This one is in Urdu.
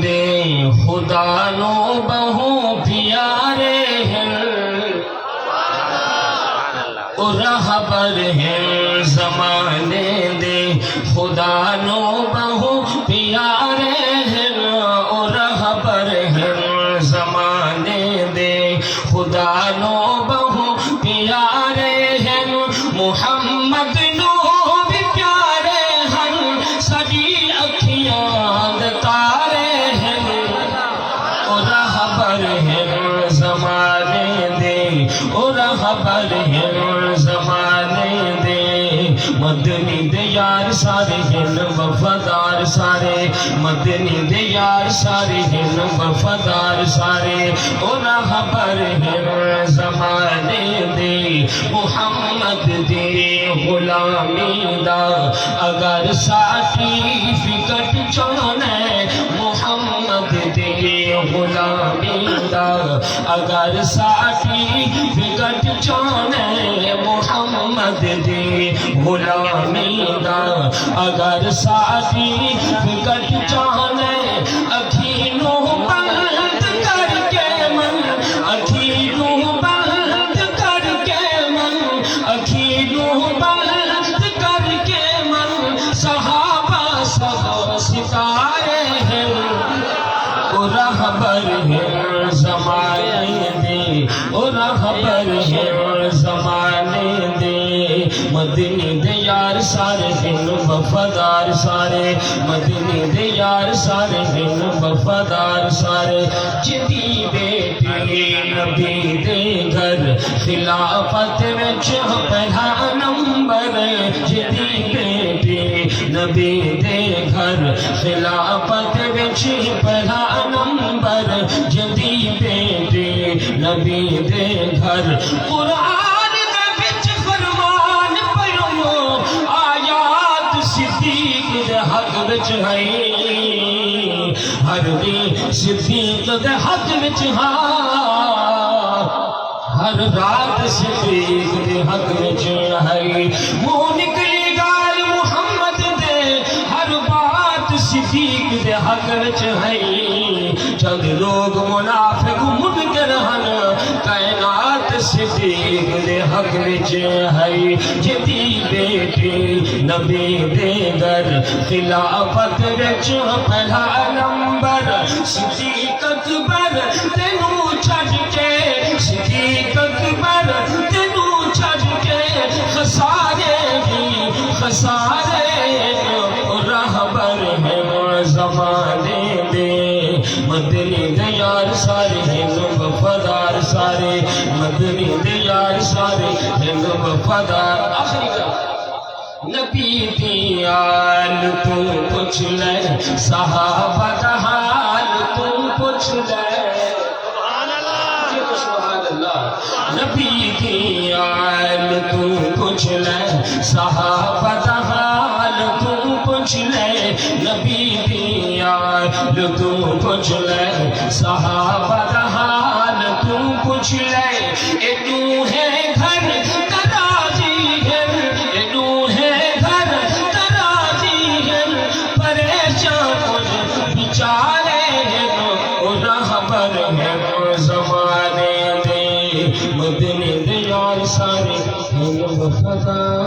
دے خدا نو بہو پیارے ہیں اور رہبر ہیں زمانے دے خدا نو بہو پیارے ہیں اور رہبر ہیں زمانے دے خدا نو بہو پیارے ہیں محمد نو بھی پیارے ہیں سبھی اکھیاں تارے ہیں اور رہبر ہیں زمانے دے اور رہبر ہیں زمانے دے مدنی دے یار سارے ہیں وفادار سارے مدنی دے یار سارے ہیں وفادار سارے اور رہبر ہیں زمانے دے محمد دے غلامی دا اگر سرٹیفکیٹ چاہنے محمد دے غلامی دا اگر سرٹیفکیٹ چاہنے محمد دے غلامی دا اگر سرٹیفکیٹ چاہنے اکھینوں بند کر کے من اکھینوں بند کر کے من اکھینوں بند کر کے من صحابہ سب ستارے ہیں اور رہبر ہیں زمانے دے اور رہبر ہیں زمانے دے مدنی دے یار سارے ہیں وفادار سارے مدنی دے یار سارے ہیں وفادار سارے جدی بیٹی نبی دے گھر خلافت وچ پہلا نمبر جدی بیٹی نبی دے گھر خلافت وچ پہلا نمبر جدی بیٹی نبی دے گھر قرآن دے وچ فرمان پڑھو آیات صدیق دے حق وچ ہے ہر دی صدیق دے حق وچ ہر رات صدیق دے حق وچ ہے منہ نکلی گال محمد دے ہر بات صدیق دے حق وچ ہے چند لوگ منافق منکر ہن کائنات صدیق دے حق وچ ہے جدی بیٹی نبی دے گھر خلافت وچ پہلا نمبر صدیق اکبر تینوں چھڈ کے صدیق اکبر تینوں چھڈ کے خسارے بھی خسارے رہبر ہیں زمانے دے مدنی دے یار سارے ہیں وفادار سارے مدنی دے یار سارے ہیں وفادار آخری کا نبی دی آل تو پوچھ لے صحابہ دا حال تو پوچھ لے سبحان اللہ نبی دی آل تو پوچھ لے صحابہ دا حال تو پوچھ لے نبی دی آل تو پوچھ لے صحابہ دا حال تو پوچھ لے اے تو ہے گھر ترازی ہے اے تو ہے گھر ترازی ہے پریشان کچھ بیچارے ہیں اور رہبر ہیں زمانے دے مدنی دے یار سارے ہیں وفادار